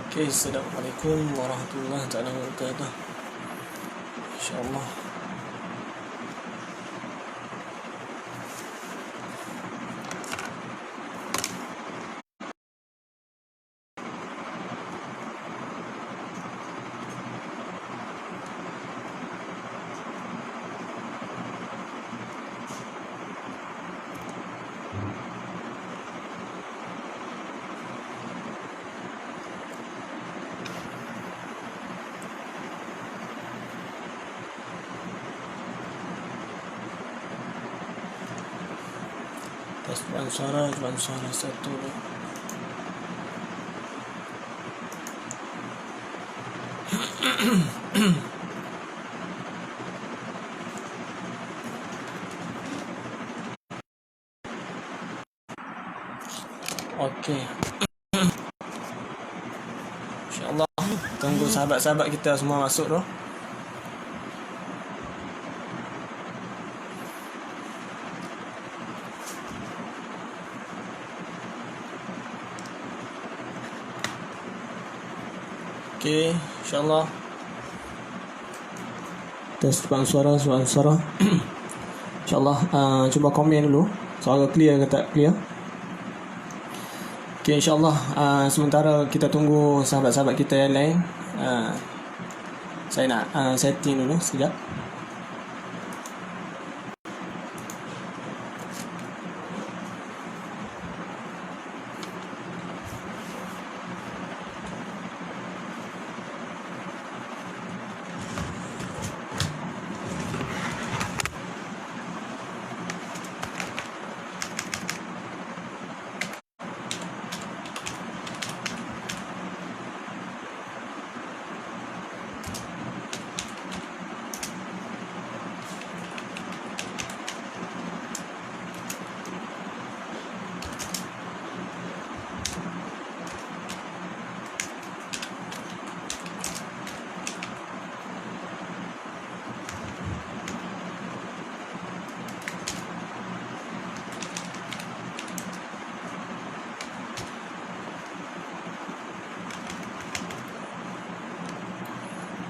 Okay, Assalamualaikum warahmatullahi taala wabarakatuh. InsyaAllah. Tes jualan suara satu. Okey. InsyaAllah tunggu sahabat-sahabat kita semua masuk tu. Okey, insyaAllah. Tes jualan suara. InsyaAllah cuba komen dulu. Suara clear ke tak clear? Okay, insyaAllah sementara kita tunggu sahabat-sahabat kita yang lain, saya nak setting dulu sekejap.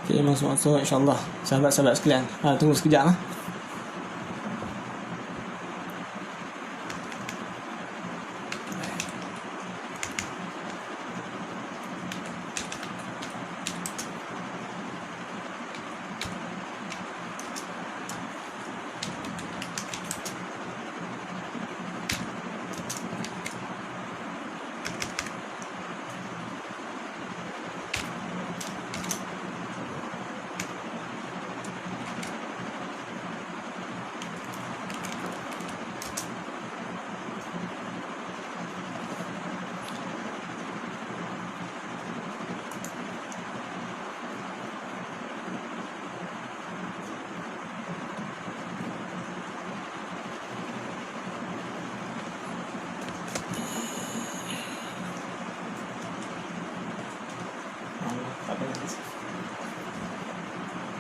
Okay, masuk insyaAllah. Sahabat-sahabat sekalian, tunggu sekejap .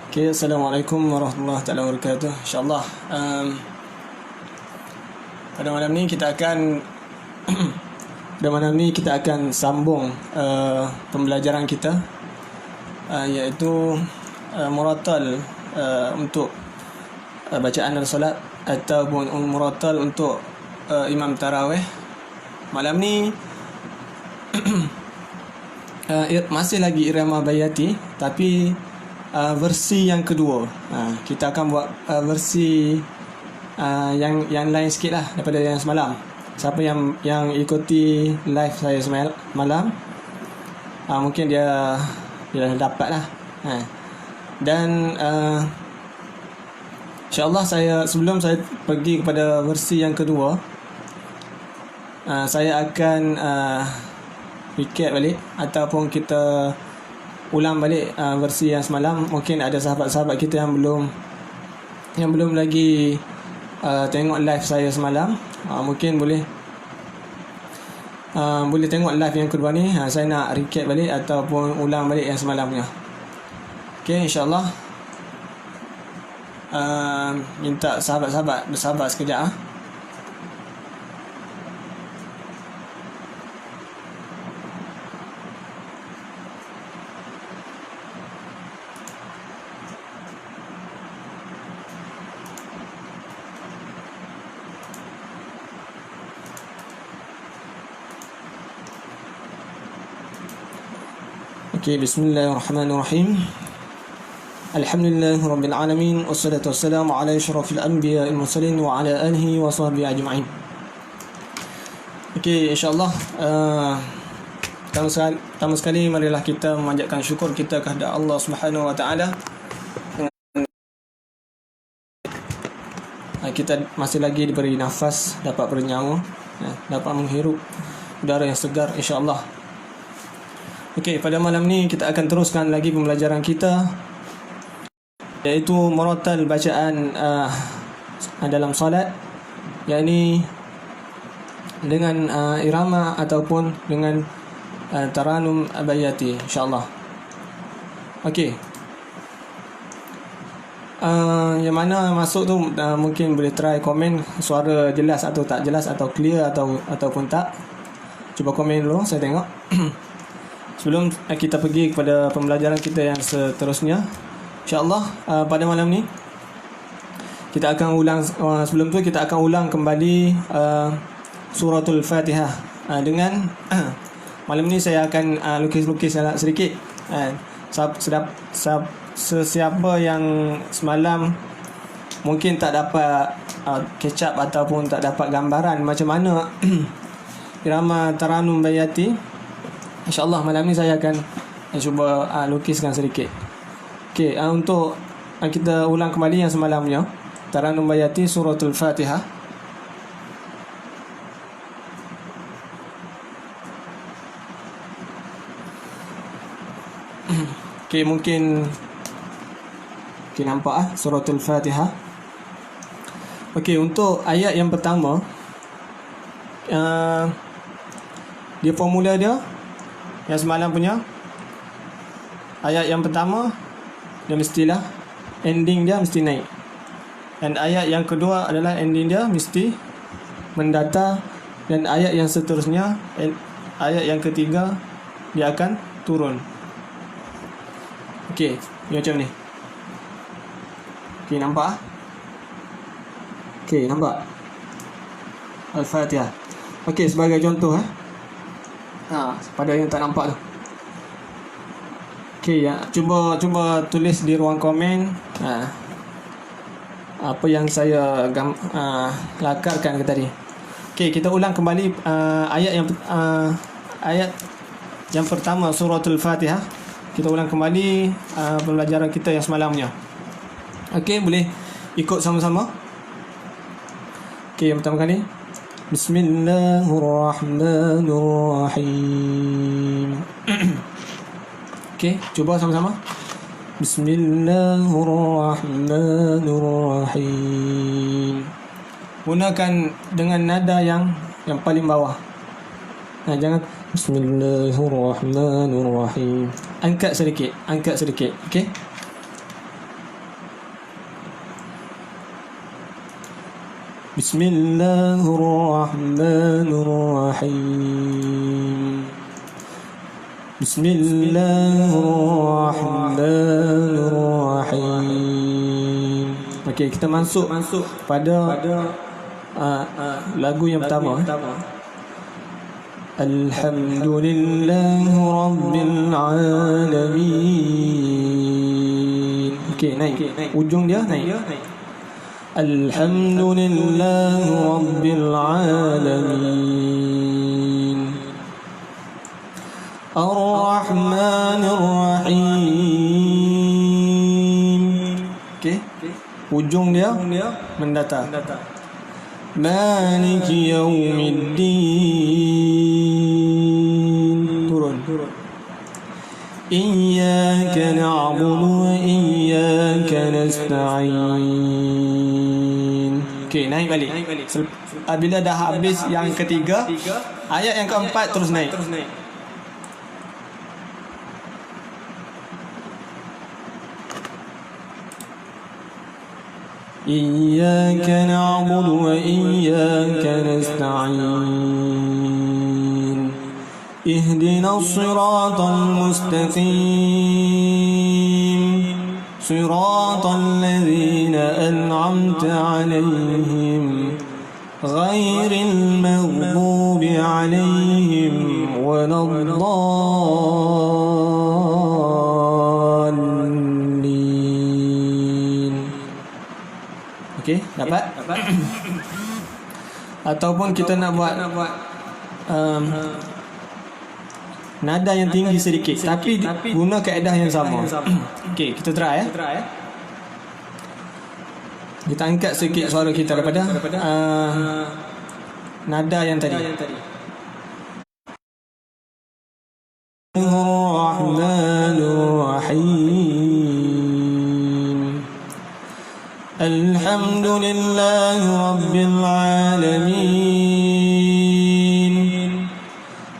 Okay, Assalamualaikum warahmatullahi taala wabarakatuh. InsyaAllah pada malam ni kita akan sambung pembelajaran kita, iaitu muratal untuk bacaan al-salat ataupun muratal untuk imam tarawih. Malam ni masih lagi irama bayati, tapi versi yang kedua. Kita akan buat versi yang lain sikit lah daripada yang semalam. Siapa yang ikuti live saya semalam, mungkin dia dah dapat lah. Dan InsyaAllah sebelum saya pergi kepada versi yang kedua, saya akan recap balik ataupun kita ulang balik versi yang semalam. Mungkin ada sahabat-sahabat kita yang belum lagi tengok live saya semalam, mungkin boleh tengok live yang kedua ni. Saya nak recap balik ataupun ulang balik yang semalamnya. Okay, insyaAllah minta sahabat-sahabat bersabar sekejap. Okey, bismillahirrahmanirrahim. Alhamdulillah rabbil alamin, wassalatu wassalamu ala asyrafil anbiya'il mursalin wa ala alihi wa sahbihi ajma'in. Okey, insya-Allah pertama sekali marilah kita memanjatkan syukur kita kepada Allah Subhanahu wa taala. Kita masih lagi diberi nafas, dapat bernyawa, dapat menghirup udara yang segar, insya-Allah. Okey, pada malam ni kita akan teruskan lagi pembelajaran kita, iaitu murattal bacaan dalam solat, yakni dengan irama ataupun dengan taranum abayati, insya-Allah. Okey. Yang mana masuk tu mungkin boleh try komen suara jelas atau tak jelas, atau clear ataupun tak. Cuba komen dulu, saya tengok. Sebelum kita pergi kepada pembelajaran kita yang seterusnya, insya-Allah pada malam ni kita akan ulang, sebelum tu kita akan ulang kembali suratul Fatihah dengan malam ni saya akan lukis-lukis sedikit. Sesiapa yang semalam mungkin tak dapat catch up ataupun tak dapat gambaran macam mana irama taranum bayati, insya-Allah malam ni saya akan cuba lukiskan sedikit. Okey, untuk kita ulang kembali yang semalamnya, taranum bayati suratul Fatihah. Okey, mungkin nampak suratul Fatihah. Okey, untuk ayat yang pertama, dia formula dia yang semalam punya. Ayat yang pertama dia mestilah ending dia mesti naik, dan ayat yang kedua adalah ending dia mesti mendatar, dan ayat yang seterusnya, ayat yang ketiga, dia akan turun. Okey, ni macam ni. Okey, nampak? Okey, nampak? Al-Fatihah. Okey, sebagai contoh pada yang tak nampak tu. Okey, cuba tulis di ruang komen apa yang saya lakarkan ke tadi. Okey, kita ulang kembali ayat yang pertama suratul Fatihah. Kita ulang kembali pembelajaran kita yang semalamnya. Okey, boleh ikut sama-sama. Okey, yang pertama kali, Bismillahirrahmanirrahim. Okey, cuba sama-sama. Bismillahirrahmanirrahim. Gunakan dengan nada yang paling bawah. Jangan Bismillahirrahmanirrahim. Angkat sedikit. Okey. Bismillahirrahmanirrahim. Bismillahirrahmanirrahim. Okey, kita masuk pada lagu yang pertama. Alhamdulillahi Rabbil Alamin. Okey, naik. Ujung dia naik. Alhamdulillahi Rabbil Alamin. Ar-Rahmanir Rahim. Okey. Ujung dia mendatar. Maliki Yaumiddin. Turun. Iyyaka na'budu wa iyyaka nasta'in. Okey, naik balik. Bila dah habis yang ketiga, ayat yang keempat terus naik. Iyyaka na'budu wa iyyaka nasta'in. Ihdinas siratal mustaqim. Siratal ladzina an'amta 'alaihim ghairil maghdubi 'alaihim عليهم ولا الضالين. Okey, dapat? Ataupun kita nak buat nada yang tinggi sedikit, tapi guna kaedah yang sama. Okey, kita try Kita angkat sedikit suara kita daripada nada yang tadi. Ar-Rahmanir-Rahim. Alhamdulillahi Rabbil Alamin.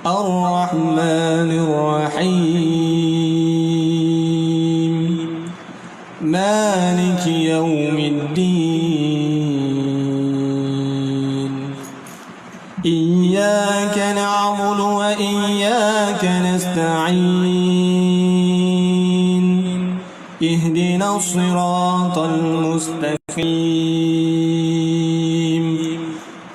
Ar-Rahmanir-Rahim. Maliki Yawmiddin. Iyyaka na'budu wa iyyaka nasta'in. Ihdinas siratal mustaqim.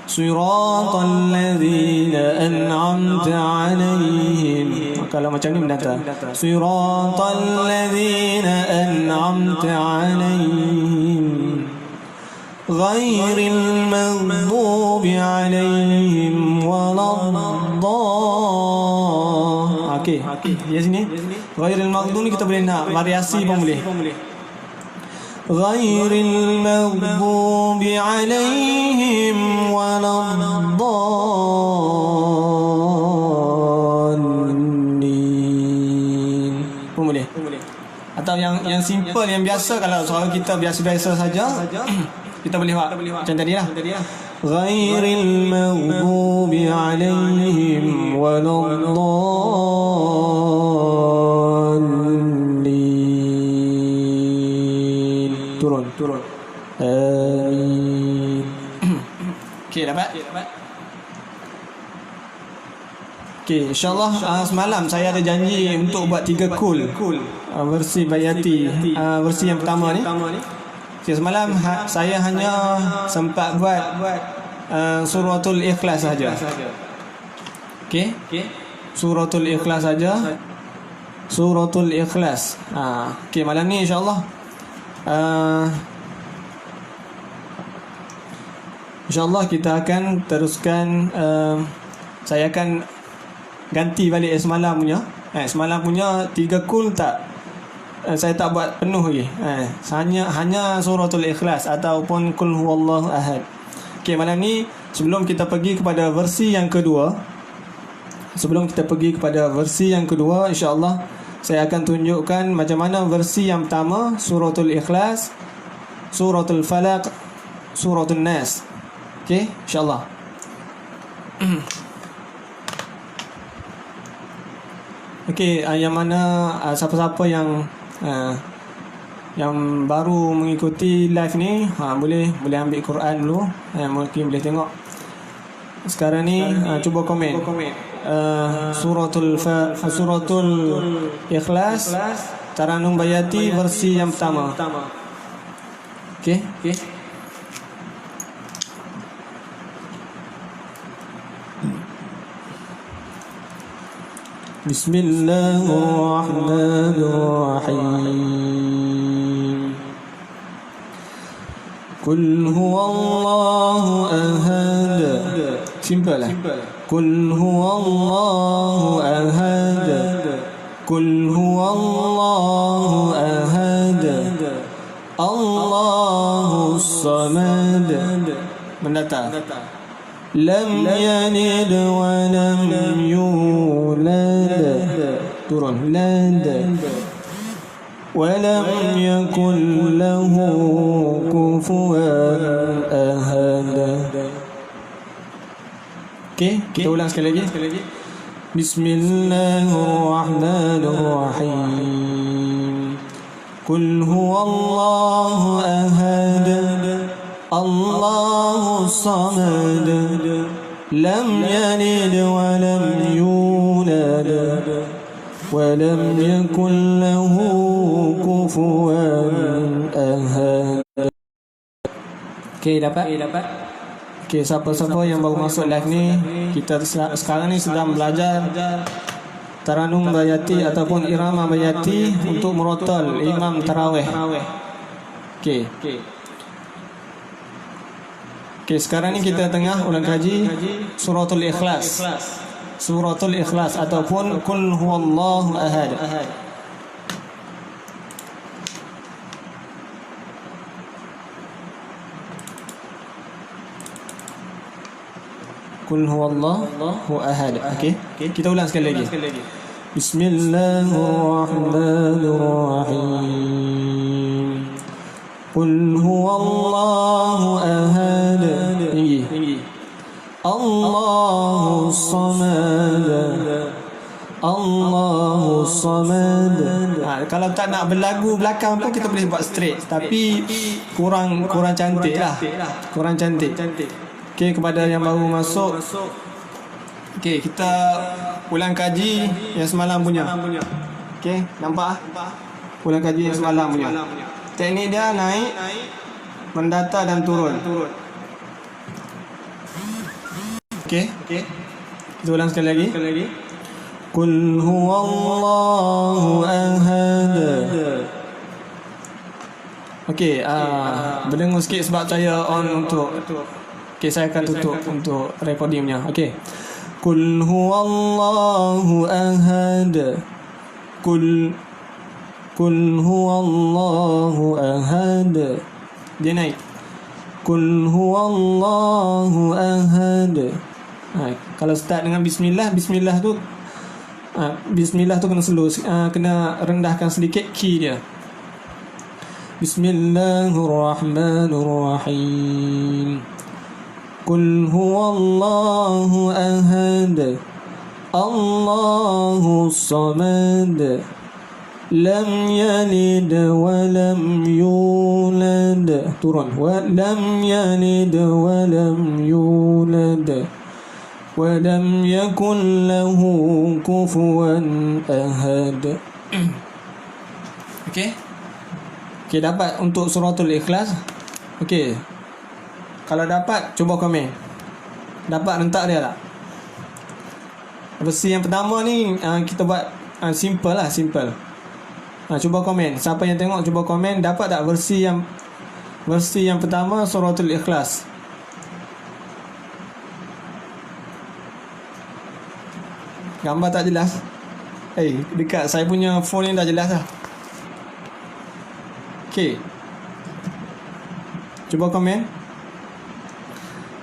Siratal ladzina an'amta 'alaihim. Kalau macam ni mendatang. Siratal ladzina an'amta 'alaihim. Ghairil maghdubi 'alaihim waladdallin. Okey. Di sini. Ghairil maghdubi kita boleh nak variasi pun boleh. Ghairil maghdubi 'alaihim waladdallin. Pun boleh. Atau yang simple, yang biasa, kalau suara kita biasa-biasa saja, kita boleh buat macam tadi lah. Ghairil maghdubi 'alaihim waladdallin. Turun. Amin. Okey, dapat? Okey, insyaAllah semalam saya ada janji untuk buat 3 kul versi Bayati, versi yang pertama ni. Okay, semalam saya hanya sempat buat suratul Ikhlas saja. Okey, suratul Ikhlas saja. Suratul Ikhlas. Okey, malam ni insyaAllah InsyaAllah kita akan teruskan. Saya akan ganti balik semalam punya. Semalam punya 3 kul saya tak buat penuh lagi. Hanya suratul Ikhlas ataupun Qul huwallahu ahad. Okey, malam ni sebelum kita pergi kepada versi yang kedua, insya-Allah saya akan tunjukkan macam mana versi yang pertama, suratul Ikhlas, suratul Falaq, suratul Nas. Okey, insya-Allah. Okey, yang mana siapa-siapa yang baru mengikuti live ni, boleh ambil Quran dulu, mungkin boleh tengok sekarang ni. Cuba komen suratul Ikhlas Taranum Bayati versi yang pertama. Okey. Bismillahirrahmanirrahim. Qul huwallahu ahad. Simple lah. Qul huwallahu ahad. Qul huwallahu ahad. Allahus samad. Mendatang. Lam yalid wa lam yulad. Turun. Lad. Wa lam yakul lahu kufuwan ahad. Okey, kita ulang sekali lagi. Bismillahirrahmanirrahim. Qul huwallahu ahad. Allahus samad. Lam yalid wa lam yulad. Wa lam yakul lahu kufuwan ahad. Okey, dapat? Okey, siapa-siapa yang baru masuk live ni, kita sekarang ni sedang belajar Taranum Bayati ataupun Irama Bayati untuk murotal Imam Tarawih. Okey. Okey, sekarang ni kita tengah ulang kaji Suratul Ikhlas. Suratul Ikhlas ataupun Qul Huwallahu Ahad. Qul Huwallahu Ahad. Okey. Kita ulang sekali lagi. Bismillahirrahmanirrahim. Qul Huwallahu Ahad. Tinggi. Allahu Samad. Allahu Samad. Kalau tak nak berlagu belakang pun kita boleh buat straight, tapi kurang cantik lah. Kurang cantik. Okey, kepada yang baru masuk, okey, kita ulang kaji yang semalam punya. Okey, nampak ah? Ulang kaji yang semalam punya. Teknik dia naik, mendata dan turun. Okey. Kita ulang sekali lagi. Qul huwallahu ahad. Okey, berdengar sikit sebab saya on untuk. Okey, saya akan tutup untuk recordingnya. Okey. Qul huwallahu ahad. Qul huwallahu ahad. Dia naik. Qul huwallahu ahad. Kalau start dengan bismillah tu bismillah tu kena slow, kena rendahkan sedikit key dia. Bismillahirrahmanirrahim. Qul huwallahu ahad. Allahu samad. Lam yalid wa lam yulad. Turun. Wa lam yalid wa lam yulad. Wa lam yakun lahu kufuwan ahad. Okey. Okey, dapat untuk suratul Ikhlas. Okey. Kalau dapat, cuba komen. Dapat rentak dia tak? Versi yang pertama ni kita buat simple lah, simple. Cuba komen. Siapa yang tengok cuba komen, dapat tak versi yang pertama suratul Ikhlas? Gambar tak jelas. Dekat saya punya phone ni dah jelas lah. Okey. Cuba komen.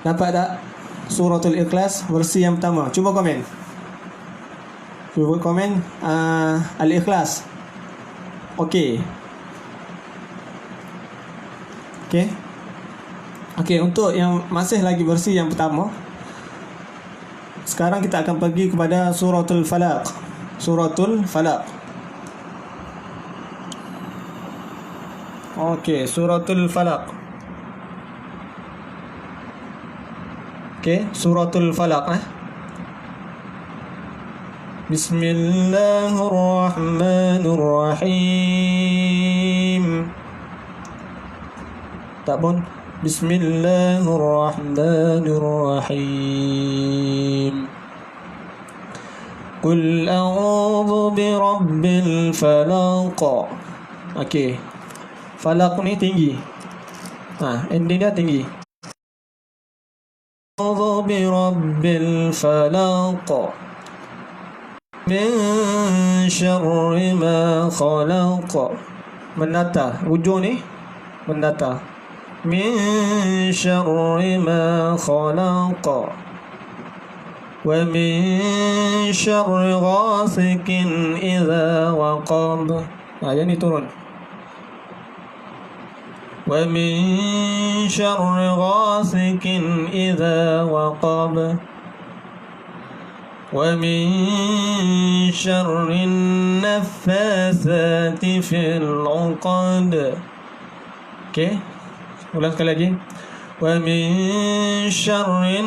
Dapat tak suratul Ikhlas versi yang pertama? Cuba komen. Al-Ikhlas. Okey. Untuk yang masih lagi versi yang pertama, sekarang kita akan pergi kepada Suratul Falaq. Suratul Falaq. Okey, Suratul Falaq. Okey, Suratul Falaq. Bismillahirrahmanirrahim. Tak pun. Bismillahirrahmanirrahim. Qul a'udzu birabbil falaq. Okey. Falaq ni tinggi. Ending dia tinggi. A'udzu birabbil falaq. Min syarri ma khalaq. Mendata. Ujung ni mendata. Min syarri ma khalaq. Wa min syarri ghasikin idza waqab. Yang ni turun. Wa min syarri ghasikin idza waqab. Wa min syarri naffasati fil 'uqad. Okey. Ulang sekali lagi. Wa min syarri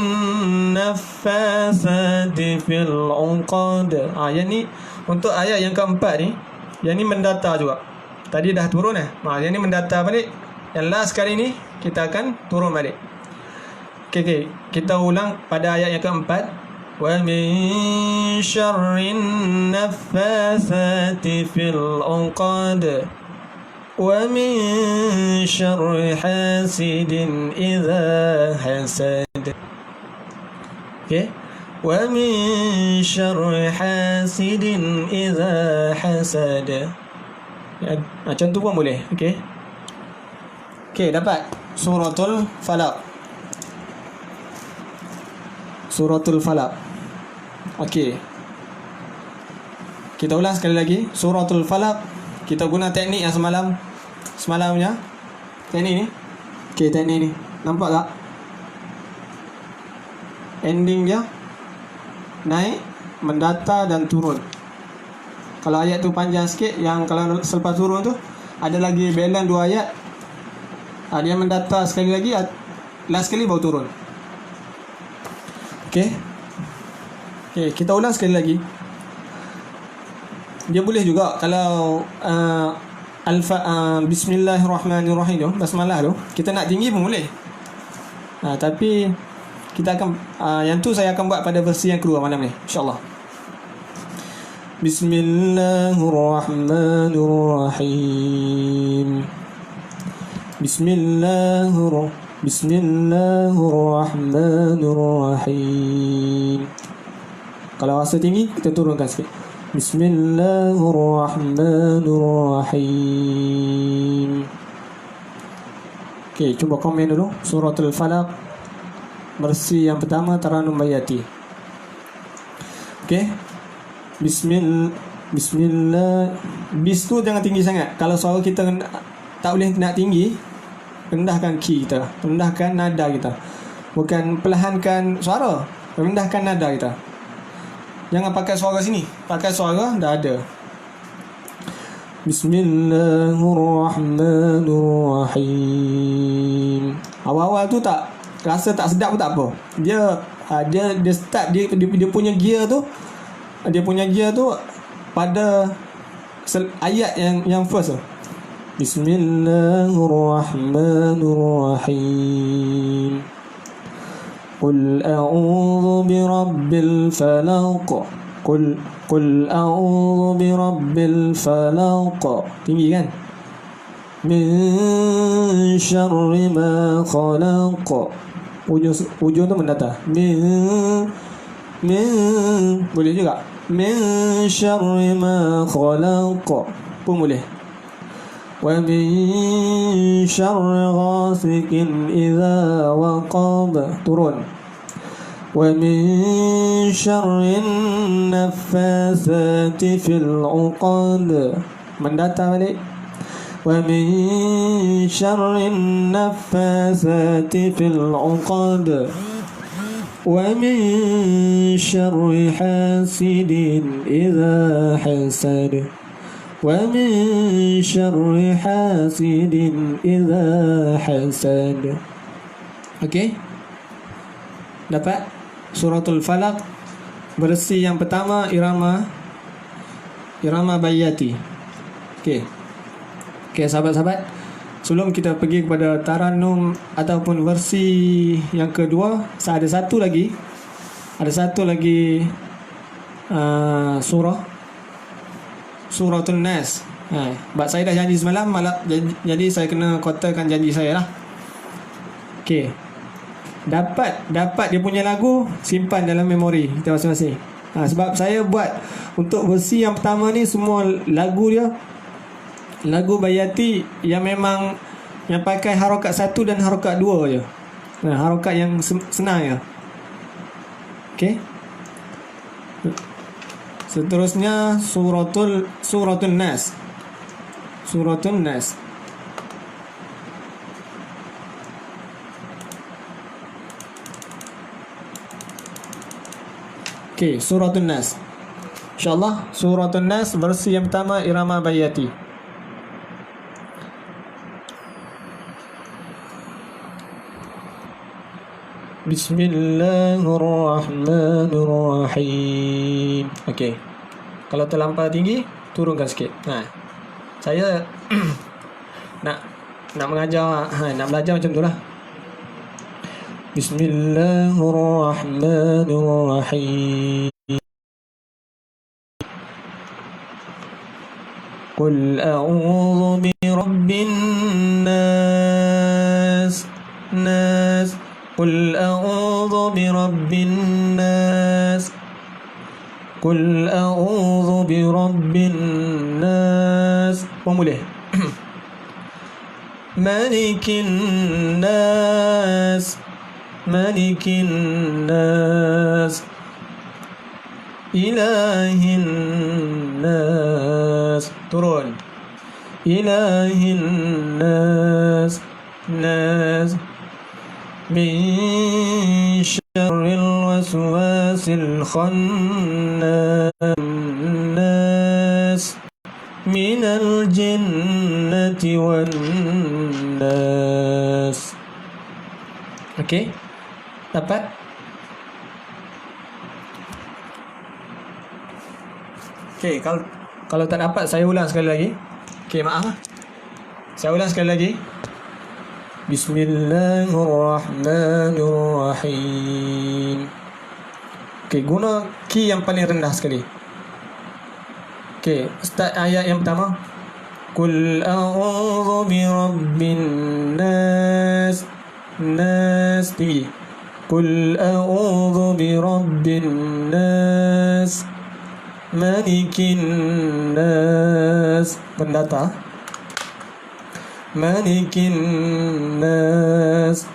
naffasati fil 'uqad. Yang ni untuk ayat yang keempat ni, yang ni mendata juga. Tadi dah turun yang ni mendata balik. Yang last kali ni kita akan turun balik. Okey. Kita ulang pada ayat yang keempat. Wa min syarrin naffatsati fil 'uqad. Wa min syarri hasidin idza hasad. Okey. Wa min syarri hasidin idza hasad. Macam tu pun boleh. Okey. Okey, dapat Suratul Falaq. Suratul Falaq. Okey. Kita ulang sekali lagi. Suratul Falaq. Kita guna teknik yang semalamnya. Teknik ni. Okey, teknik ni. Nampak tak? Ending dia naik, mendata dan turun. Kalau ayat tu panjang sikit, yang kalau selepas turun tu ada lagi balance 2 ayat. Dia mendata sekali lagi, last sekali baru turun. Okey. Okey, kita ulang sekali lagi. Dia boleh juga kalau Bismillahirrahmanirrahim tu, basmalah tu, kita nak tinggi pun boleh. Tapi kita akan yang tu saya akan buat pada versi yang kedua malam ni, insya-Allah. Bismillahirrahmanirrahim. Bismillahirrahmanirrahim. Kalau rasa tinggi, kita turunkan sikit. Bismillahirrahmanirrahim. Okey, cuba komen dulu. Suratul Falaq, versi yang pertama, Taranum Bayati. Okey. Bismillah. Bis tu jangan tinggi sangat. Kalau suara kita tak boleh nak tinggi, rendahkan key kita, rendahkan nada kita. Bukan perlahankan suara, rendahkan nada kita. Jangan pakai suara sini, pakai suara dah ada. Bismillahirrahmanirrahim. Awal-awal tu tak rasa tak sedap pun tak apa. Dia start dia punya gear tu, pada ayat yang first tu. Bismillahirrahmanirrahim. Qul a'udzu birabbil falaq. Qul a'udzu birabbil falaq. Tinggi kan? Min syarri ma khalaq. Ujung tu mendata. Min boleh juga. Min syarri ma khalaq pun boleh. Wa min syarri ghasikin idza waqab. Turun. Wa min syarri naffatsati fil 'uqad. Mendata balik. Wa min syarri naffatsati fil 'uqad. Wa min syarri hasidin idza hasad. Wa min syarri hasidin idza hasad. Okey? Dapat Suratul Falaq, versi yang pertama, irama Bayati. Okey. Okey, sahabat-sahabat, sebelum kita pergi kepada Taranum ataupun versi yang kedua, ada satu lagi Suratul Nas. Sebab saya dah janji semalam jadi saya kena kotakan janji saya lah. Okey. Dapat dia punya lagu, simpan dalam memori kita masing-masing. Sebab saya buat untuk versi yang pertama ni semua lagu dia, lagu Bayati yang memang yang pakai harokat 1 dan harokat 2 je. Harokat yang senang je. Okey. Seterusnya Suratul Nas. Suratul Nas. Okey, Suratul Nas. InsyaAllah Suratul Nas versi yang pertama, irama Bayati. Bismillahirrahmanirrahim. Okey. Kalau terlampau tinggi, turunkan sikit. Saya nak mengajar, nak belajar macam itulah. Bismillahirrahmanirrahim. Qul a'udzu birabbin nas. Qul a'udzu birabbin nas. Qul a'udzu birabbin nas. Boleh. Malikin nas. Malikin nas. Ilahin nas. Turun. Ilahin nas. Min syarril waswasil khannas. Minal jinnati wan nas. Okey. Dapat? Okey, kalau tak dapat saya ulang sekali lagi. Okey, maaf. Saya ulang sekali lagi. Bismillahirrahmanirrahim. Okey, guna key yang paling rendah sekali. Okey, start ayat yang pertama. Qul a'udzu birabbin nas. Nas tinggi. Qul a'udzu birabbin nas. Malikin nas. Pendata. Malikin nas.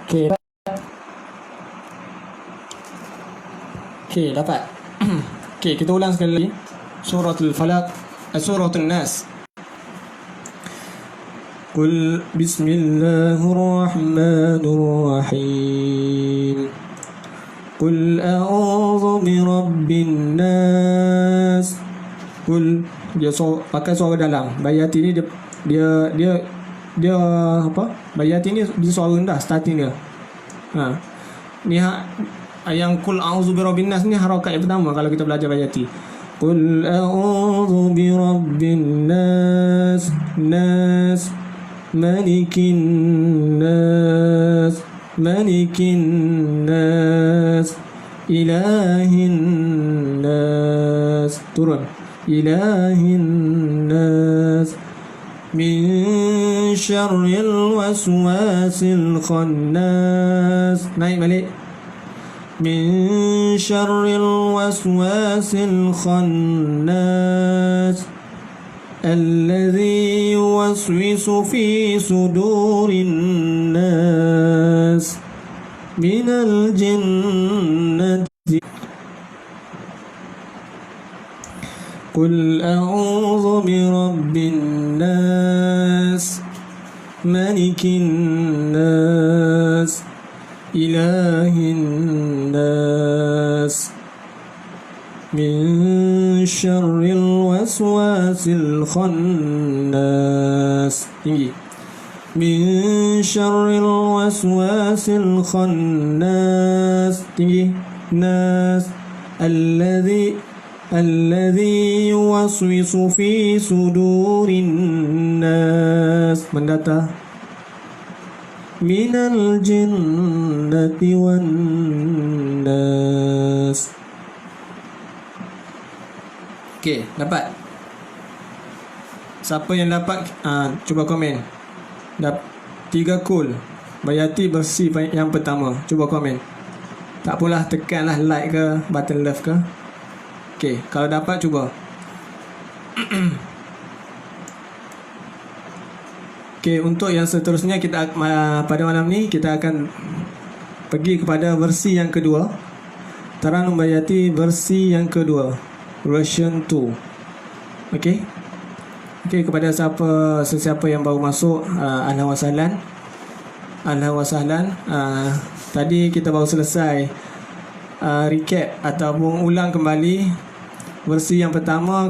Okey. Okey, dapat. Okey, kita ulang sekali lagi. Suratul Falaq, Suratul Nas. Qul bismillahirrahmanirrahim. Qul a'udzu birabbin nas. Qul, dia pakai suara dalam. Bayati ni dia apa? Bayati ni dia suara rendah starting dia. Ni yang qul a'udzu birabbin nas ni harakat yang pertama kalau kita belajar bayati. Qul a'udzu birabbin nas. Malikin nas. Ilahin nas. Turun. Ilahin nas. Min syarril waswasil khannas. Naik balik. Min syarril waswasil khannas. Alladhi yuwaswisu fi sudurin nas. Minal jinnati. Qul a'udzu birabbin nas. Malikin nas. Ilahin nas. Min syarril waswasil khannas. Tinggi. Min syarril waswasil khannas. Tinggi. Nas. Alladhi yuwaswisu fi sudurin nas. Mendata. Minal jinnati wan nas. Okey, dapat? Siapa yang dapat, cuba komen. 3 cool. Bayati bersih yang pertama. Cuba komen. Tak apalah, tekanlah like ke, button love ke. Okey, kalau dapat cuba. Okey, untuk yang seterusnya kita pada malam ni kita akan pergi kepada versi yang kedua. Taranum Bayati versi yang kedua. Version 2. Okey. Okey, kepada sesiapa yang baru masuk, ahlan wa sahlan. Ahlan wa sahlan. Tadi kita baru selesai recap ataupun ulang kembali versi yang pertama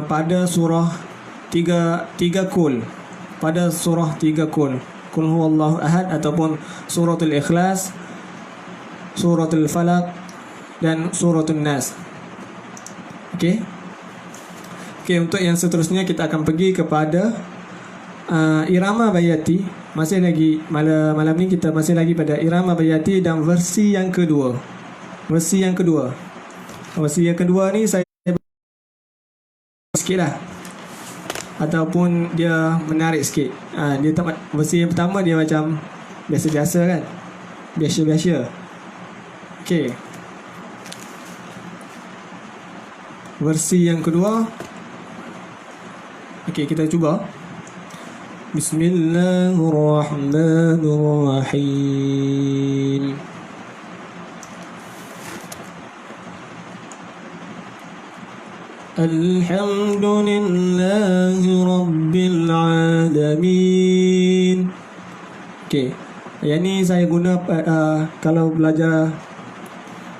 pada surah 3 kul. Pada surah 3 kul. Qul huwallahu ahad ataupun suratul ikhlas, suratul falaq dan suratul nas. Okey. Okey, untuk yang seterusnya kita akan pergi kepada Irama Bayati. Masih lagi malam ni kita masih lagi pada Irama Bayati dan versi yang kedua. Versi yang kedua ni saya sikit lah, ataupun dia menarik sikit. Dia tak, versi yang pertama dia macam biasa-biasa kan, biasa-biasa. Okey, versi yang kedua. Okey, kita cuba. Bismillahirrahmanirrahim. Alhamdulillahi Rabbil Alamin. Okey, yang ni saya guna kalau belajar,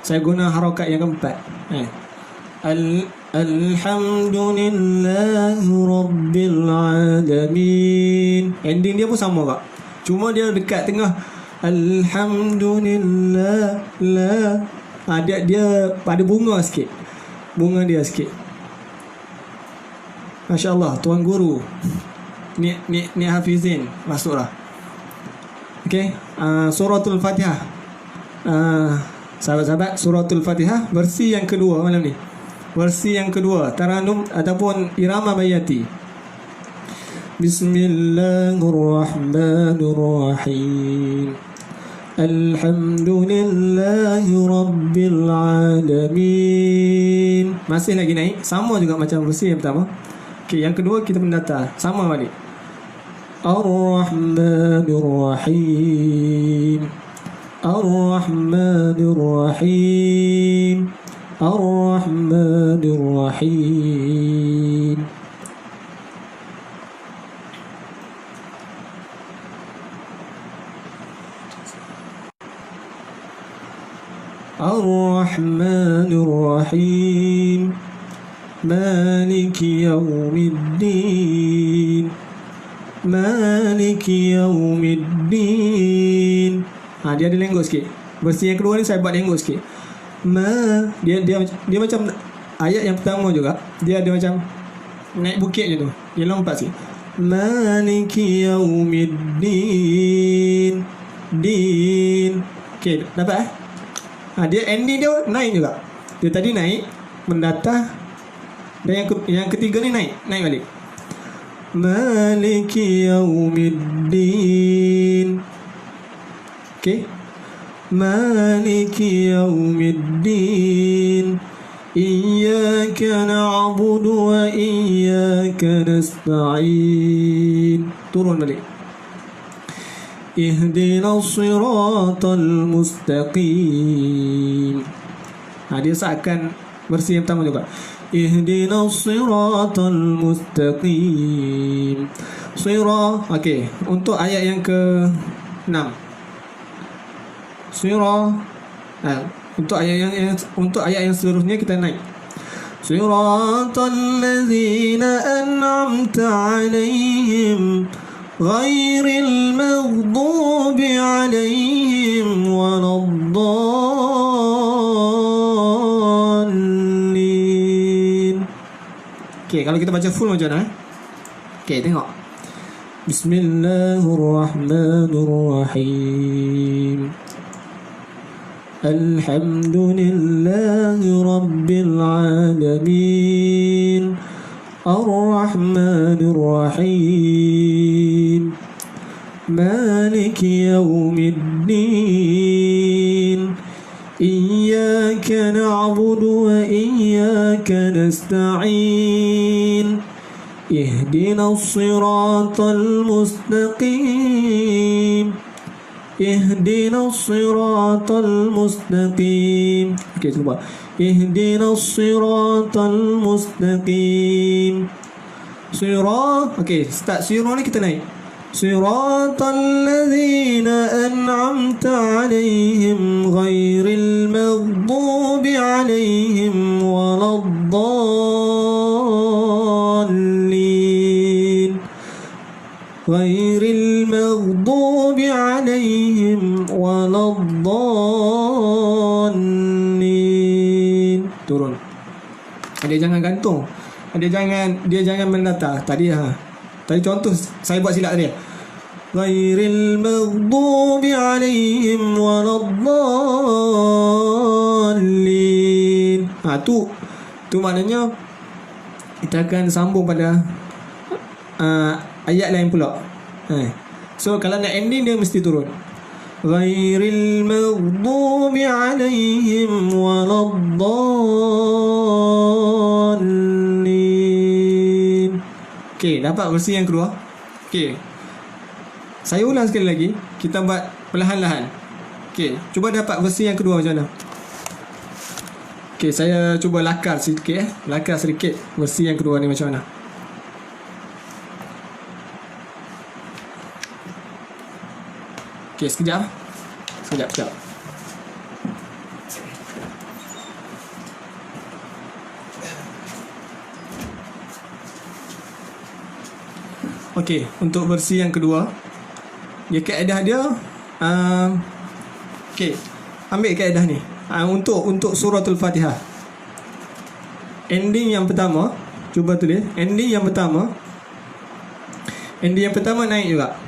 saya guna harakat yang keempat. Alhamdulillahi Rabbil Alamin. Ending dia pun sama kak, cuma dia dekat tengah. Alhamdulillah la. Dia pada bunga sikit, bunga dia sikit. Masya Allah, tuan guru ni hafizin masuklah. Okey, suratul Fatihah. Sahabat-sahabat, suratul Fatihah versi yang kedua malam ni. Versi yang kedua, Taranum ataupun Irama Bayati. Bismillahirrahmanirrahim. Alhamdulillahi Rabbil Alamin. Masih lagi naik, sama juga macam versi yang pertama. Okey, yang kedua kita mendata, sama balik. Ar-Rahmanir-Rahim. Ar-Rahmanir-Rahim. Ar-Rahmanir-Rahim. Ar-Rahmanir-Rahim. Maliki yaumiddin. Maliki yaumiddin. Dia ada lenggok sikit. Versi yang kedua ni saya buat lenggok sikit. Dia macam ayat yang pertama juga. Dia ada macam naik bukit je tu. Dia lompat sikit. Maliki yaumiddin. Din. Okey, dapat dia ending dia naik juga. Dia tadi naik mendatah, dan yang ketiga ni naik balik. Maliki yaumiddin. Okey, Maliki yaumiddin. Iyyaka na'budu wa iyyaka nasta'in. Turun balik. Ihdinas siratal mustaqim. Dia seakan versi yang pertama juga. Ihdinas siratal mustaqim. Sirah. Okey, untuk ayat yang ke-6. Sirah. Untuk ayat yang seterusnya kita naik. Siratal ladzina an'amta 'alaihim ghairil maghdubi 'alaihim waladdallin. Okey, kalau kita baca full macam mana? Okey, tengok. Bismillahirrahmanirrahim. Alhamdulillahi Rabbil Alamin. Ar-Rahmanir-Rahim. Maliki yaumiddin. Iyyaka na'budu wa iyyaka nasta'in. Ihdinas siratal mustaqim. Ihdinas siratal mustaqim. Okey, cuba. Ihdinas siratal mustaqim. Sirah. Okey, start sirah ni kita naik. Siratal ladzina an'amta 'alaihim ghairil maghdubi 'alaihim waladdallin. Ghairil maghdubi 'alaihim waladdallin. Turun. Dia jangan gantung. Dia jangan menata. Tadi Tadi contoh saya buat silap tadi. Ghairil maghdubi alaihim waladdallin. Tu maknanya kita akan sambung pada ayat lain pula. So kalau nak ending dia mesti turun. Ghairil maghdubi alaihim waladdallin. Okey, dapat versi yang kedua. Okey. Saya ulang sekali lagi. Kita buat perlahan-lahan. Okey, cuba dapat versi yang kedua macam mana? Okey, saya cuba lakar sikit Lakar sedikit versi yang kedua ni macam mana. Okey, sekejap. Okey, untuk versi yang kedua, dia kaedah dia okey, ambil kaedah ni. Untuk suratul Fatihah, ending yang pertama, cuba tulis ending yang pertama naik juga.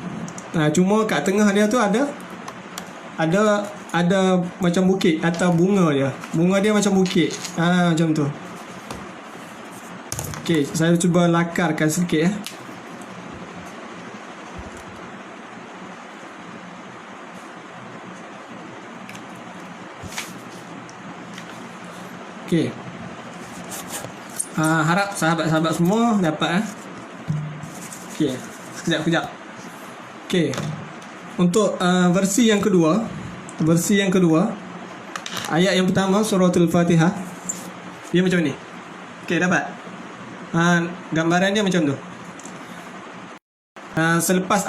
Cuma kat tengah dia tu ada macam bukit atau bunga dia. Bunga dia macam bukit. Macam tu. Okey, saya cuba lakarkan sikit Okey. Harap sahabat-sahabat semua dapat Okey, sekejap. Okey. Untuk versi yang kedua, ayat yang pertama suratul Fatihah, dia macam ni. Okey, dapat. Gambaran dia macam tu. Selepas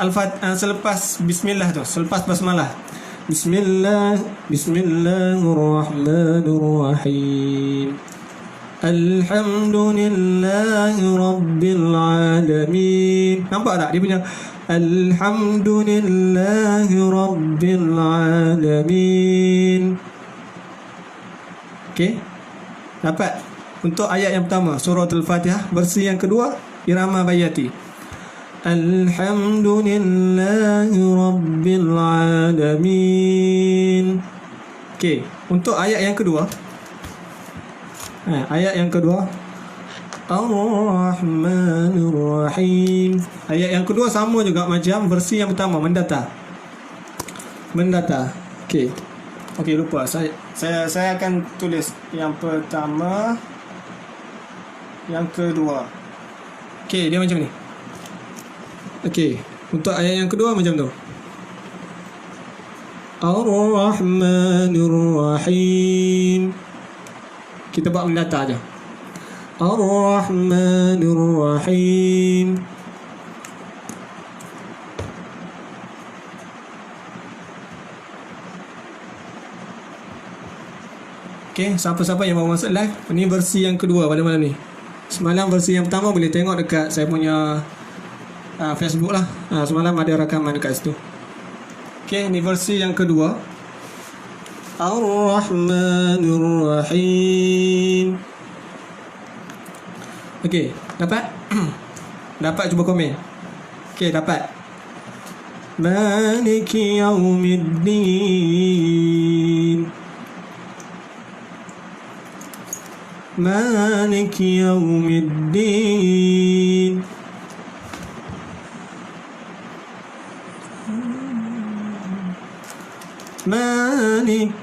bismillah tu, selepas basmalah. Bismillahirrahmanirrahim. Alhamdulillahi Rabbil Alamin. Nampak tak dia punya Alhamdulillahi Rabbil Alamin. Okey, dapat. Untuk ayat yang pertama suratul Fatihah, versi yang kedua irama bayati. Alhamdulillahi Rabbil Alamin. Okey, untuk ayat yang kedua, Ar-Rahmanir Rahim. Ayat yang kedua sama juga macam versi yang pertama, mendata. Okey, lupa. Saya akan tulis yang pertama, yang kedua. Okey, dia macam ni. Okey, untuk ayat yang kedua macam tu. Ar-Rahmanir Rahim. Kita buat mendata aja. Ar-Rahmanir Rahim. Okey, siapa-siapa yang mau masuk live, ini versi yang kedua pada malam ni. Semalam versi yang pertama boleh tengok dekat saya punya Facebook lah. Semalam ada rakaman dekat situ. Okey, ini versi yang kedua. Ar-Rahmanir Rahim. Okey, dapat? Dapat, cuba komen. Okey, dapat. Maliki Yaumiddin. Maliki Yaumiddin.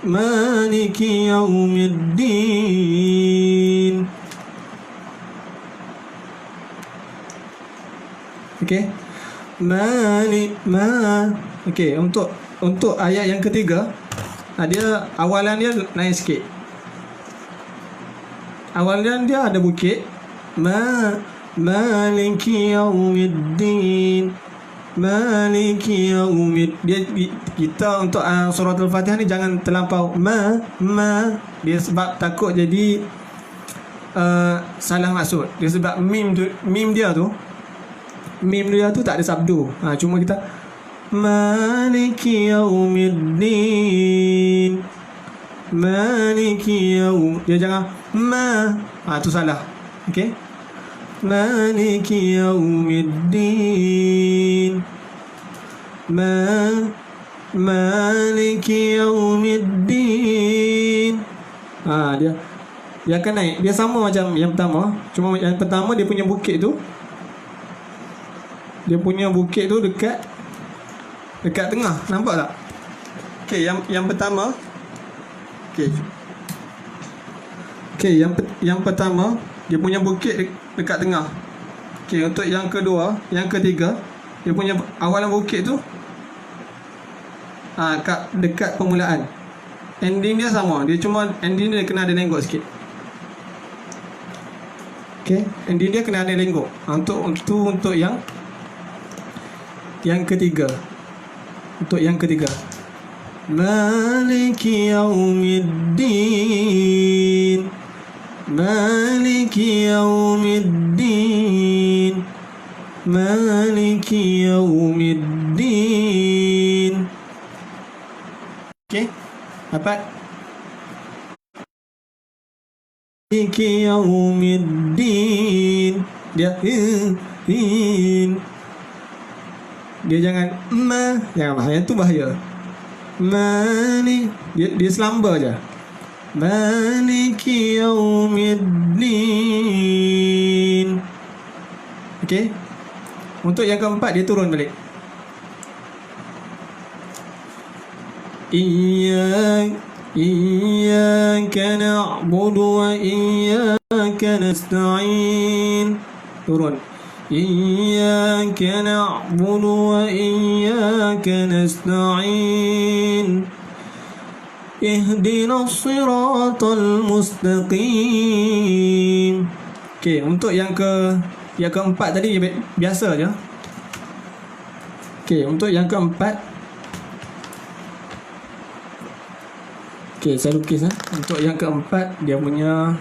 Maliki Yaumiddin. Okey. Okey, untuk ayat yang ketiga, dia awalan dia naik sikit. Awalan dia ada bukit. Maliki Yaumiddin. Maliki Yaumiddin. Kita untuk surah Al-Fatihah ni jangan terlampau dia sebab takut jadi salah maksud. Dia sebab mim dia tu tak ada sabdu. Cuma kita Maliki Yaumiddin. Maliki Yaum. Dia jangan tu salah. Okey. Maliki yaumiddin. Maliki yaumiddin. Dia akan naik. Dia sama macam yang pertama. Cuma yang pertama dia punya bukit tu, dekat tengah. Nampak tak? Okey, yang pertama. Okey, yang pertama dia punya bukit dekat tengah. Okey, untuk yang kedua, yang ketiga, dia punya awalan bukit tu dekat permulaan. Ending dia sama. Dia cuma ending dia kena ada lenggok sikit. Okey, ending dia kena ada lenggok. Untuk yang ketiga. Untuk yang ketiga. Maliki yaumiddin. Maliki yaumiddin. Maliki yaumiddin. Okey, dapat? Maliki yaumiddin. Dia dia jangan yang tu bahaya. Dia selamba je. Maliki yaumiddin. Okey. Untuk yang keempat dia turun balik. Iyyaka na'budu wa iyyaka nasta'in. Turun. Iyyaka na'budu wa iyyaka nasta'in. Ihdinas siratal mustaqim. Okey, untuk yang keempat tadi biasa je. Okey, untuk yang keempat. Okey, saya lukis Untuk yang keempat dia punya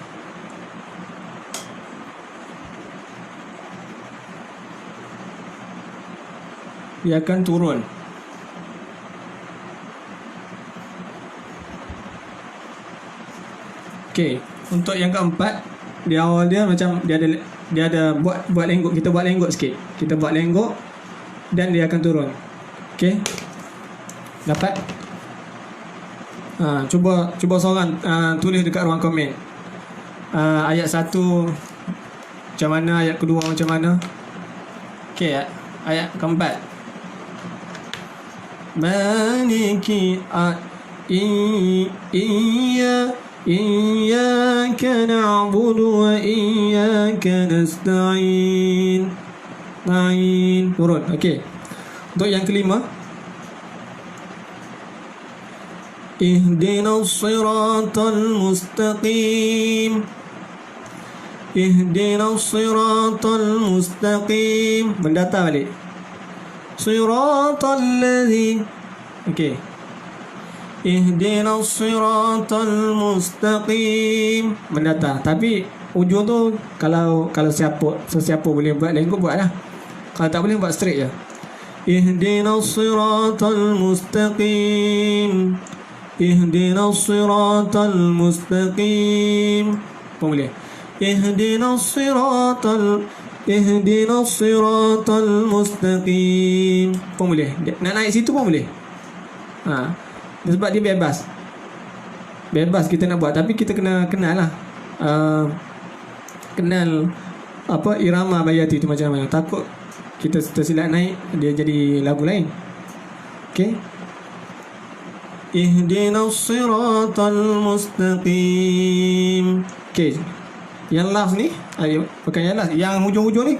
dia akan turun. Okey, untuk yang keempat di awal dia macam dia ada buat lenggok. Kita buat lenggok sikit. Kita buat lenggok dan dia akan turun. Okey. Dapat? Cuba seorang tulis dekat ruang komen. Ayat 1 macam mana, ayat kedua macam mana. Okey, ayat keempat. Maliki iyyaka na'budu wa iyyaka nasta'in. Turun. Okey. Untuk yang kelima. Ihdinas siratal mustaqim. Ihdinas siratal mustaqim. Mendata balik. Siratal ladzi. Okey. Ihdinas siratal mustaqim. Mendata. Tapi ujung tu kalau sesiapa boleh buat lenggok buatlah. Kalau tak boleh buat straight je. Ihdinas siratal mustaqim. Ihdinas siratal mustaqim. Pun boleh. Ihdinas siratal mustaqim. Pun boleh. Nak naik situ pun boleh. Sebab dia bebas. Bebas kita nak buat. Tapi kita kena kenal lah. Kenal irama bayati tu macam mana. Takut kita tersilap naik dia jadi lagu lain. Okey. Ihdinas siratal mustaqim. Okey. Yang last ni, bukan yang last, yang hujung-hujung ni,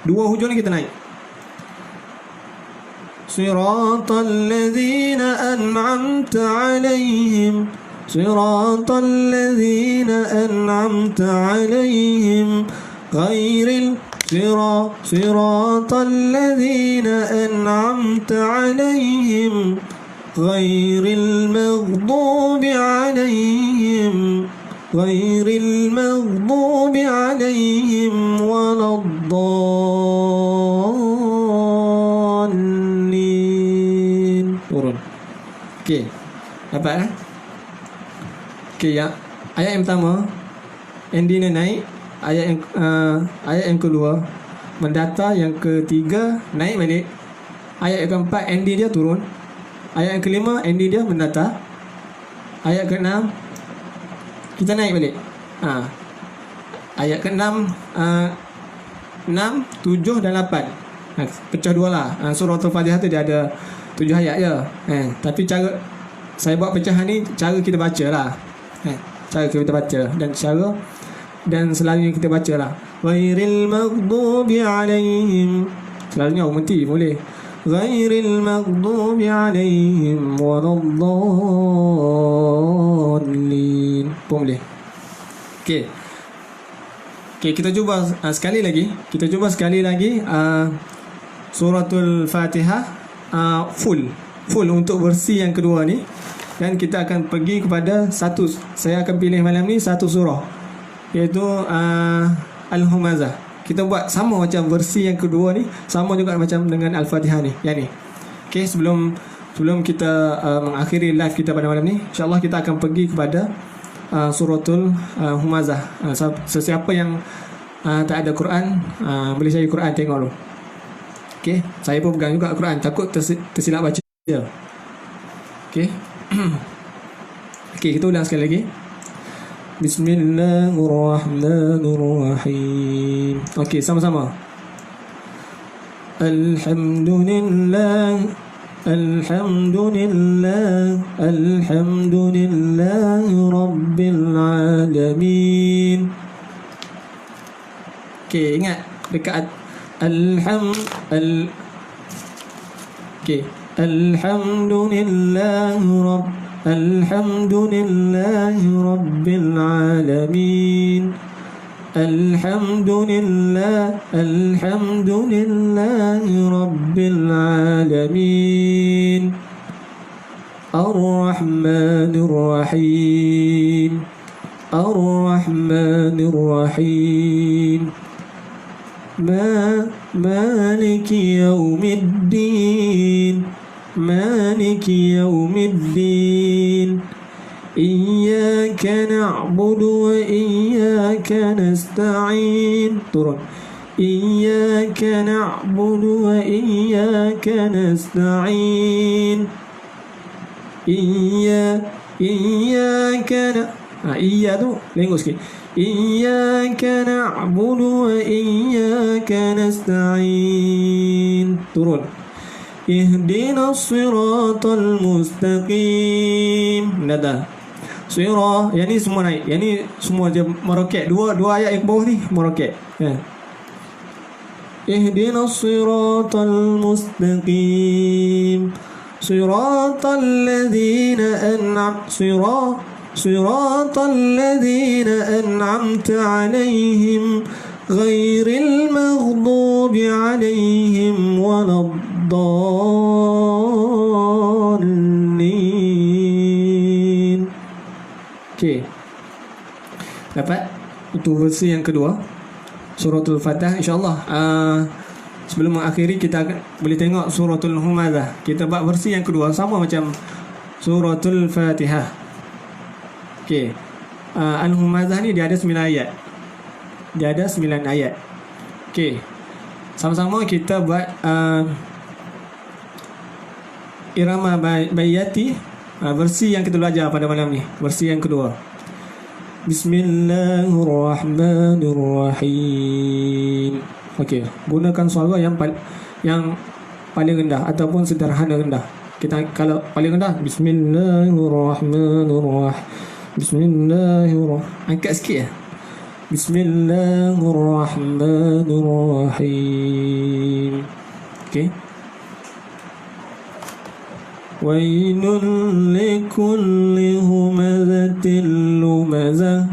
dua hujung ni kita naik. Siratal ladzina an'amta 'alaihim. Siratal ladzina an'amta 'alaihim. Ghairil siratal ladzina an'amta 'alaihim. Ghairil maghdubi 'alaihim. Ghairil maghdubi 'alaihim waladdallin. Turun. Okey. Dapat Okey, ya. Ayat yang pertama ending dia naik, ayat yang kedua mendata, yang ketiga naik balik, ayat yang keempat ending dia turun, ayat yang kelima ending dia mendata, ayat keenam kita naik balik. Ayat ke-6, 6, 7 dan 8. Pecah dua lah. Surah Al-Fatihah tu dia ada 7 ayat je. Tapi cara saya buat pecahan ni, cara kita baca lah. Cara kita baca dan selalunya kita baca lah. Ghairil maghdubi alaihim. Selalunya orang menti boleh. Ghairil maghdubi alaihim waladdallin. Pun boleh. Okey, kita cuba sekali lagi. Suratul Fatihah full untuk versi yang kedua ni. Dan kita akan pergi kepada saya akan pilih malam ni satu surah, iaitu Al-Humazah. Kita buat sama macam versi yang kedua ni, sama juga macam dengan Al-Fatihah ni, yang ni. Okey, sebelum kita mengakhiri live kita pada malam ni, insya-Allah kita akan pergi kepada suratul Humazah. Sesiapa yang tak ada Quran, boleh cari Quran tengok dulu. Okey, saya pun pegang juga Quran, takut tersilap baca je. Okey. Okey, kita ulang sekali lagi. Bismillahirrahmanirrahim. Okey, sama-sama. Alhamdulillah Rabbil Alamin. Okey, ingat dekat Okey, Alhamdulillah Rabbil Alamin. Alhamdulillah Rabbil Alamin. Ar-Rahmanir Rahim. Maliki Yawmiddin. Iyyaka na'budu wa iyyaka nasta'in. Turun. Iyyaka na'budu wa iyyaka nasta'in. Iya tu lengkos sikit. Iyyaka na'budu wa iyyaka nasta'in. Turun. Ihdinas siratal mustaqim. Nada. Surah, yang ni semua naik. Yang ni semua je meroket. Dua ayat yang bawah ni meroket. Ihdinas siratal mustaqim. Siratal ladzina an'amta 'alaihim ghairil maghdubi 'alaihim waladdallin. Okey. Dapat? Itu versi yang kedua Suratul Fatihah, insya-Allah. Sebelum mengakhiri kita boleh tengok Suratul Humazah. Kita buat versi yang kedua sama macam Suratul Fatihah. Okey. Al-Humazah ni dia ada 9 ayat. Okey. Sama-sama kita buat Irama Bayati, versi yang kita belajar pada malam ni, versi yang kedua. Bismillahirrahmanirrahim. Okey, gunakan suara yang paling rendah ataupun sederhana rendah. Kita kalau paling rendah Bismillahirrahmanirrahim. Angkat sikit ya. Bismillahirrahmanirrahim. Okey. Wailul likulli humazatil lumazah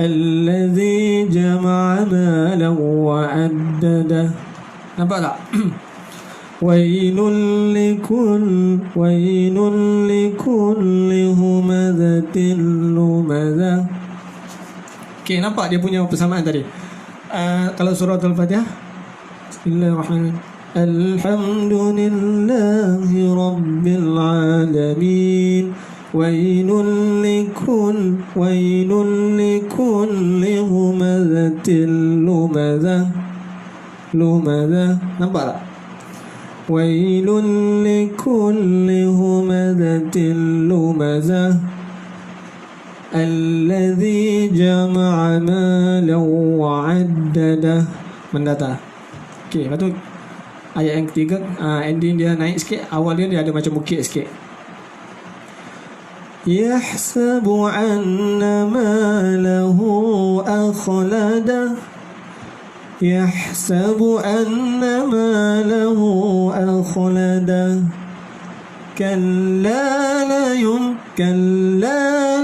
alladzi jama'a malan wa 'addadah. Nampak tak? Wailul likulli humazatil lumazah. Okey, nampak dia punya persamaan tadi. Kalau surah Al-Fatihah, Bismillahirrahmanirrahim. Alhamdulillahi Rabbil Alamin. ويل لكل همزة لمزة. Nampak tak? ويل لكل همزة لمزة الذي جمع مالا وعدده. Mendata. Okey, lepas tu ayat yang ketiga, ending dia naik sikit. Awal dia ada macam bukit sikit. يحسب أن ماله أخلده يحسب أن ماله أخلده كلا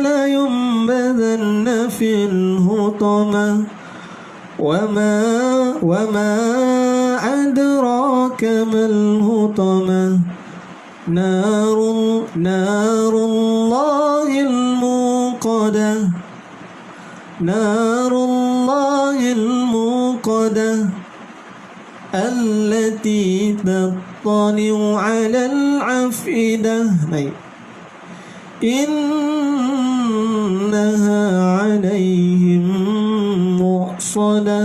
لينبذن في الحطمة وما أدراك ما الحطمة نار الله الموقدة التي تطلع على الأفئدة إنها عليهم مؤصدة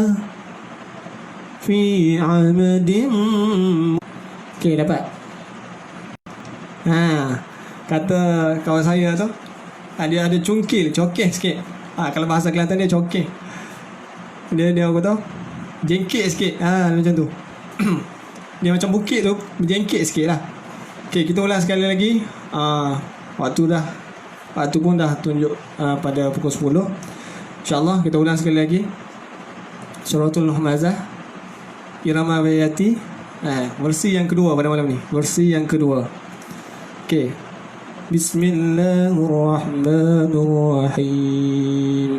في عمد. Okey, dapat? Kata kawan saya tu, dia ada cokeh sikit. Kalau bahasa Kelantan dia cokeh. Dia apa tu? Jengkit sikit. Macam tu. Dia macam bukit tu, berjengkit sikit lah. Okey, kita ulang sekali lagi. Waktu pun dah tunjuk pada pukul 10. InsyaAllah kita ulang sekali lagi. Suratul Hamzah, Irama Bayati. Versi yang kedua pada malam ni. Versi yang kedua. Okey. Bismillahirrahmanirrahim.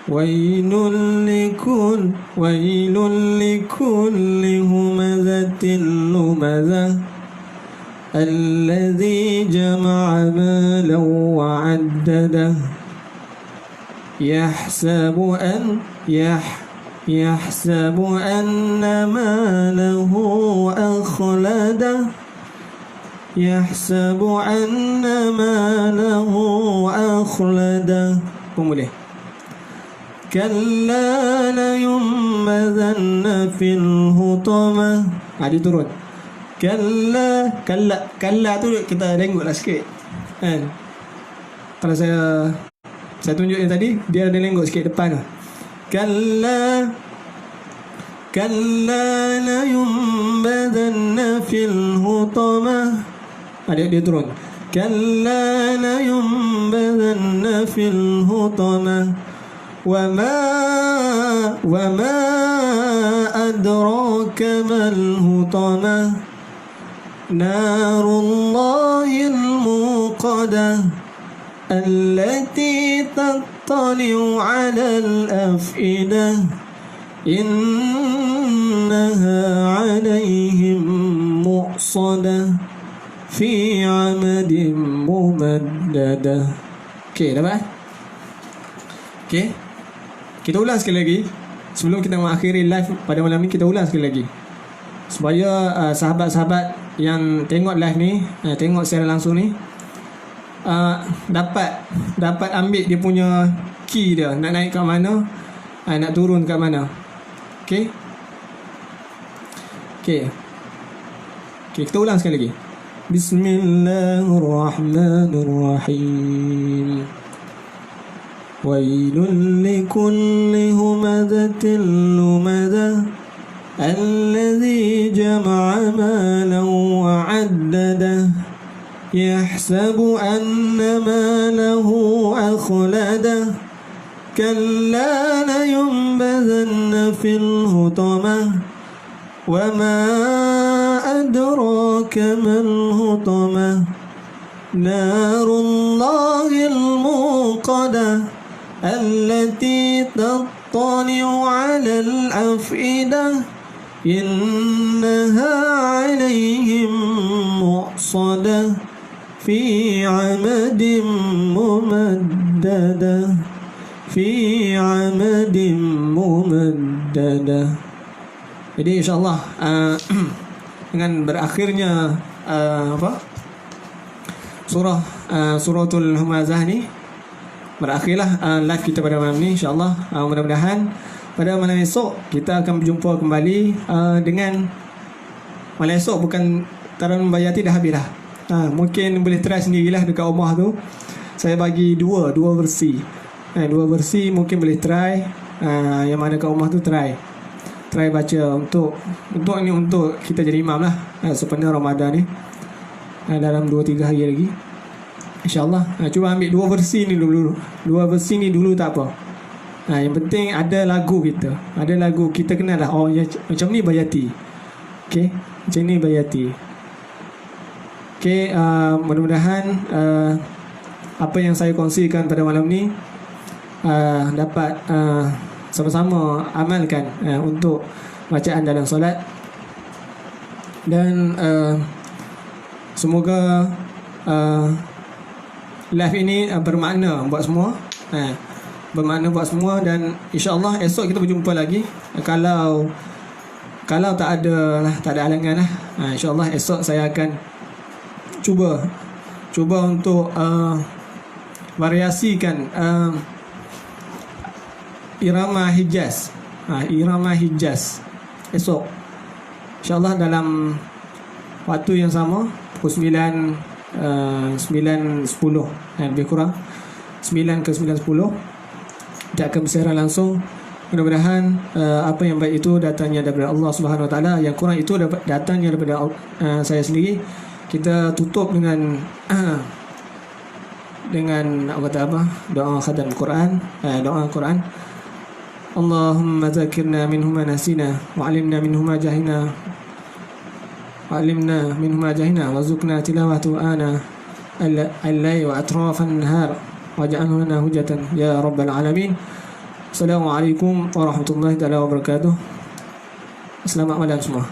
ويل لكل همزة لمزة الذي جمع مالا وعدده يحسب أن ماله أخلده Boleh. كلا لينبذن في الحطمة. Dia turun. Kalla tu kita lenggoklah sikit. Kalau saya tunjuk yang tadi, dia ada lenggok sikit depan tu. Kalla لينبذن في الحطمة. Dia turun. كلا لينبذن في الحطمة وما أدراك ما الحطمة نار الله الموقدة التي تطلع على الأفئدة إنها عليهم مؤصدة في عمد ممددة. Okey, dapat? Okey. Kita ulang sekali lagi. Sebelum kita mengakhiri live pada malam ni, kita ulang sekali lagi. Supaya sahabat-sahabat yang tengok live ni, tengok secara langsung ni, dapat ambil dia punya key dia. Nak naik kat mana, nak turun kat mana. Okey. Kita ulang sekali lagi. Bismillahirrahmanirrahim. ويل لكل همزة لمزة الذي جمع مالا وعدده يحسب أن ماله أخلده كلا لينبذن في الحطمة وما أدراك ما الحطمة نار الله الموقدة التي تطلع على الأفئدة إنها عليهم مؤصدة في عمد ممددة. Jadi insyaAllah dengan berakhirnya suratul Humazah ni. Berakhirlah live kita pada malam ni, insyaAllah. Mudah-mudahan pada malam esok kita akan berjumpa kembali dengan malam esok. Bukan Taranum Bayati dah habis dah. Mungkin boleh try sendirilah dekat rumah tu. Saya bagi dua versi. Dua versi mungkin boleh try. Yang mana kat rumah tu try baca untuk ni, untuk kita jadi imam lah sepenuh Ramadan ni, dalam 2-3 hari lagi, InsyaAllah. Cuba ambil dua versi ni dulu tak apa. Yang penting ada lagu kita kenal lah. Oh ya, macam ni Bayati. Okay, macam ni Bayati. Okay, mudah-mudahan apa yang saya kongsikan pada malam ni dapat sama-sama amalkan untuk bacaan dalam solat. Dan semoga live ini bermakna buat semua. Bermakna buat semua. Dan insyaAllah esok kita berjumpa lagi. Kalau tak ada halangan lah, insyaAllah esok saya akan cuba untuk variasikan irama Hijaz. Irama Hijaz esok, InsyaAllah dalam waktu yang sama, pukul 9.10, lebih kurang 9 ke 9.10 kita akan bersiaran langsung. Mudah-mudahan apa yang baik itu datangnya daripada Allah Subhanahu Wa Taala, yang kurang itu datangnya daripada saya sendiri. Kita tutup dengan doa khatam Quran, doa Quran. Allahumma zakirna minhu ma nasina wa 'allimna minhu ma jahilna warzuqna tilawatu ana al-layli wa atrafan nahar waj'alhu lana hujjatan ya rabbal alamin. Assalamualaikum warahmatullahi wabarakatuh. Selamat malam semua.